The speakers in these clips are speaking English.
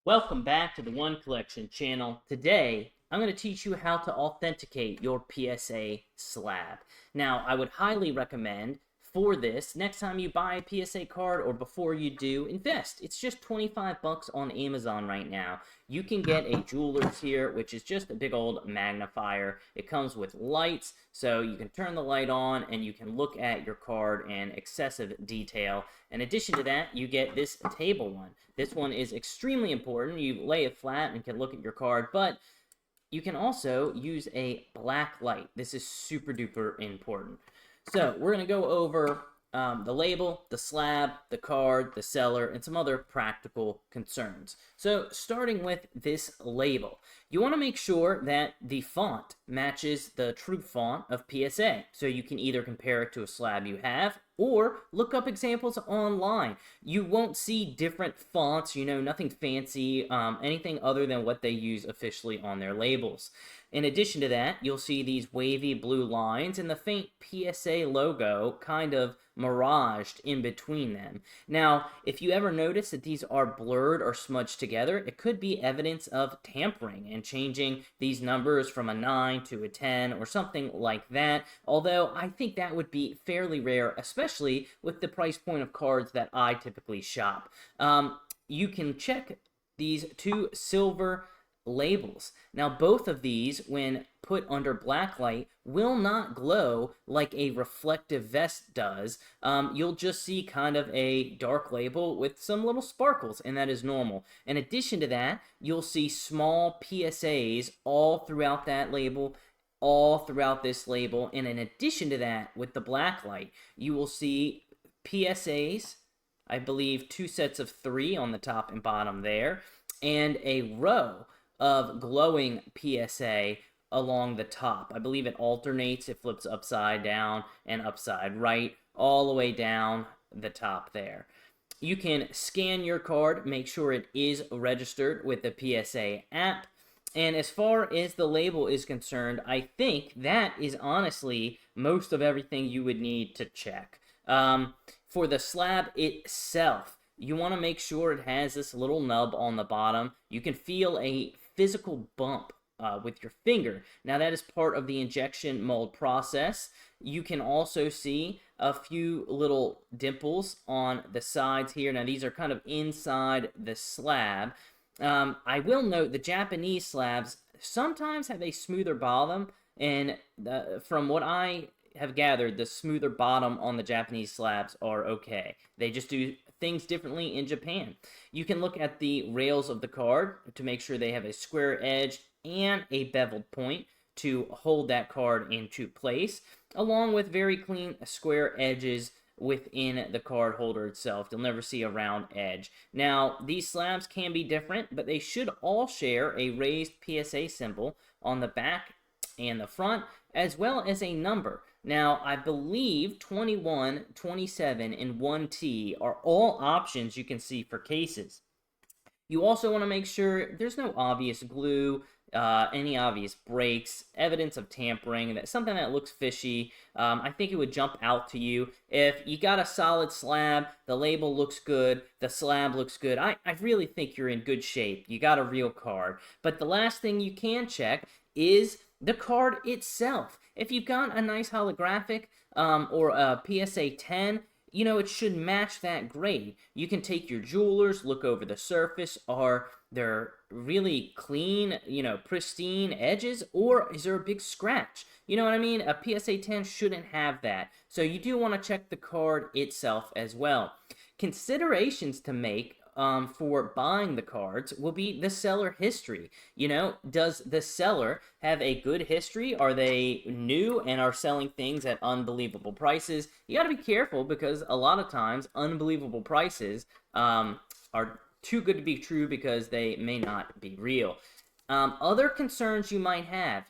Welcome back to the One Collection channel. Today, I'm going to teach you how to authenticate your PSA slab. Now, I would highly recommend for this, next time you buy a PSA card or before you do, invest. It's just 25 bucks on Amazon right now. You can get a jeweler's here, which is just a big old magnifier. It comes with lights, so you can turn the light on and you can look at your card in excessive detail. In addition to that, you get this table one. This one is extremely important. You lay it flat and can look at your card, but you can also use a black light. This is super duper important. So we're going to go over the label, the slab, the card, the seller, and some other practical concerns. So starting with this label, you want to make sure that the font matches the true font of PSA. So you can either compare it to a slab you have or look up examples online. You won't see different fonts, nothing fancy, anything other than what they use officially on their labels. In addition to that, you'll see these wavy blue lines and the faint PSA logo kind of miraged in between them. Now, if you ever notice that these are blurred or smudged together, it could be evidence of tampering and changing these numbers from a 9 to a 10 or something like that, although I think that would be fairly rare, especially with the price point of cards that I typically shop. You can check these two silver labels. Now, both of these, when put under black light, will not glow like a reflective vest does. You'll just see kind of a dark label with some little sparkles, and that is normal. In addition to that, you'll see small PSAs all throughout that label, all throughout this label, and in addition to that, with the black light, you will see PSAs, I believe 2 sets of 3 on the top and bottom there, and a row of glowing PSA along the top. I believe it alternates. It flips upside down and upside right, all the way down the top there. You can scan your card, make sure it is registered with the PSA app. And as far as the label is concerned, I think that is honestly most of everything you would need to check. For the slab itself, you want to make sure it has this little nub on the bottom. You can feel a physical bump with your finger. Now, that is part of the injection mold process. You can also see a few little dimples on the sides here. Now, these are kind of inside the slab. I will note the Japanese slabs sometimes have a smoother bottom, and from what I have gathered, the smoother bottom on the Japanese slabs are okay. They just do things differently in Japan. You can look at the rails of the card to make sure they have a square edge and a beveled point to hold that card into place, along with very clean square edges within the card holder itself. You'll never see a round edge. Now, these slabs can be different, but they should all share a raised PSA symbol on the back and the front, as well as a number. Now, I believe 21, 27, and 1T are all options you can see for cases. You also want to make sure there's no obvious glue, any obvious breaks, evidence of tampering, something that looks fishy. I think it would jump out to you. If you got a solid slab, the label looks good, the slab looks good, I really think you're in good shape. You got a real card. But the last thing you can check is the card itself. If you've got a nice holographic or a PSA 10, it should match that grade. You can take your jewelers, look over the surface. Are there really clean, pristine edges, or is there a big scratch? You know what I mean? A PSA 10 shouldn't have that. So you do want to check the card itself as well. Considerations to make for buying the cards will be the seller history. Does the seller have a good history? Are they new and are selling things at unbelievable prices? You got to be careful because a lot of times unbelievable prices are too good to be true because they may not be real. Other concerns you might have,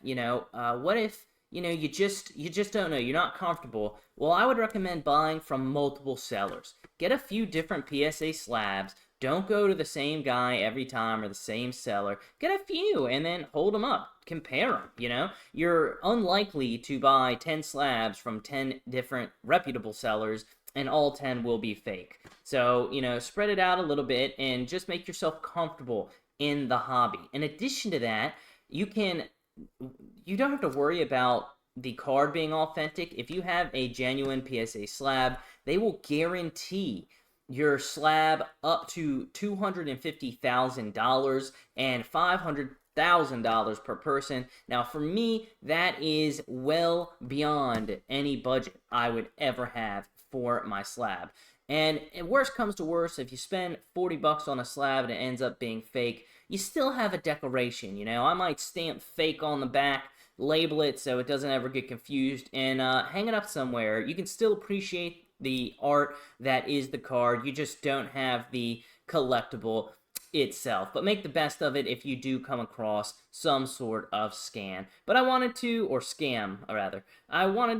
what if you just don't know, you're not comfortable? Well, I would recommend buying from multiple sellers. Get a few different PSA slabs. Don't go to the same guy every time or the same seller. Get a few and then hold them up. Compare them, You're unlikely to buy 10 slabs from 10 different reputable sellers and all 10 will be fake. So, spread it out a little bit and just make yourself comfortable in the hobby. In addition to that, you don't have to worry about the card being authentic. If you have a genuine PSA slab, they will guarantee your slab up to $250,000 and $500,000 per person. Now, for me, that is well beyond any budget I would ever have for my slab. And worst comes to worst, if you spend 40 bucks on a slab and it ends up being fake, you still have a decoration. I might stamp fake on the back, label it so it doesn't ever get confused, and hang it up somewhere. You can still appreciate the art that is the card. You just don't have the collectible itself. But make the best of it if you do come across some sort of scam. But I wanted to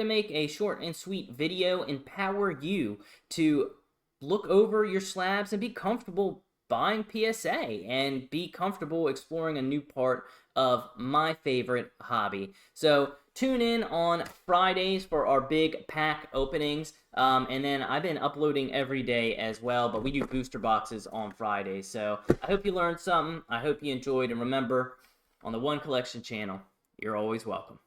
make a short and sweet video, empower you to look over your slabs and be comfortable buying PSA and be comfortable exploring a new part of my favorite hobby. So tune in on Fridays for our big pack openings, and then I've been uploading every day as well, but we do booster boxes on Fridays. So I hope you learned something. I hope you enjoyed, and remember, on the One Collection channel, you're always welcome.